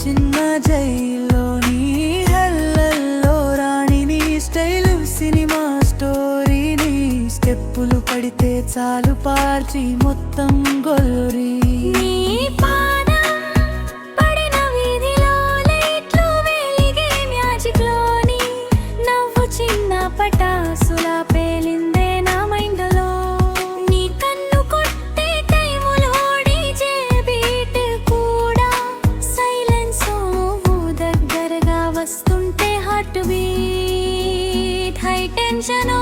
చిన్న జైల్లోని హెల్లల్లో రాణిని style cinema స్టోరీని స్టెప్పులు పడితే చాలు పార్చి మొత్తం గొల్లురి పటాసులా పేలిందే నా మైండ్లో నీ కన్ను కొట్టే టైములో డీజే బీట్ కూడా సైలెన్స్ దగ్గరగా వస్తుంటే హార్ట్ బీట్ హై టెన్షన్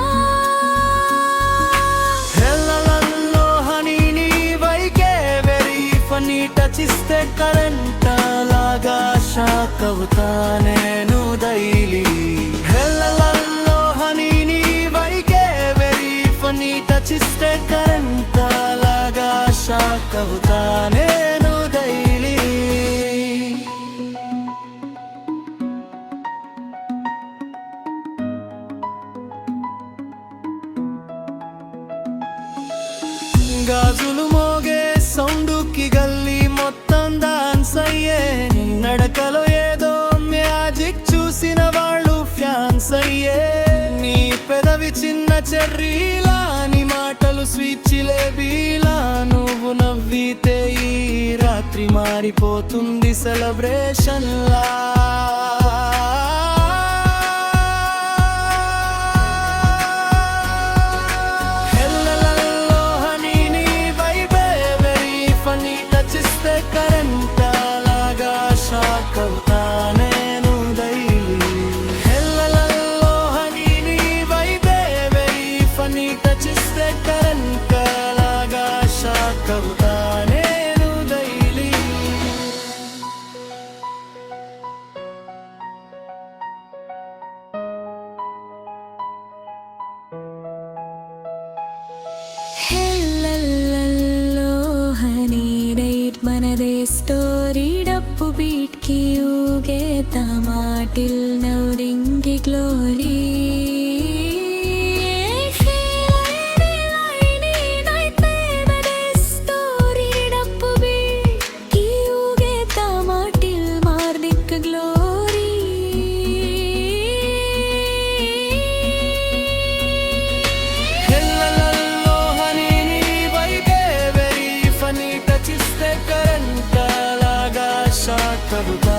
హెల్లల్లో హనీ నీ వైకే వెరీ ఫనీ టచ్ ఇస్తే కరెంట్ లాగా షాక్ అవుతా నేను డైలీ చిస్తే కరెంట్ లాగా షాక్ అవుతా నేను డైలీ గాజులు మోగే సౌండుకి గల్లీ మొత్తం డాన్స్ అయ్యే నడకలో ఏదో మ్యాజిక్ చూసిన వాళ్ళు ఫ్యాన్స్ అయ్యే నీ పెదవి చిన్న చెర్రీలా మాటలు స్వీట్ జిలేబీలా నువ్వు నవ్వితే ఈ రాత్రి మారిపోతుంది సెలబ్రేషన్ లా హెల్లల్లో హనీ నీ వైబే వెరీ ఫనీ టచ్ ఇస్తే కరెంట్ లాగా షాక్ అవుతా నేను డైలీ హెల్లల్లో హనీ నీ వైబే వెరీ ఫనీ టచ్ ఇస్తే కరెంట్ లాగా షాక్ అవుతా నేను డైలీ హెల్లల్లో హనీ నైట్ మనదే స్టోరీ డప్పు బీట్ కి ఊగేతా మాటిల్ నౌరింగి గ్లోరీ కరెంట్ లాగా షాక్ అవుతా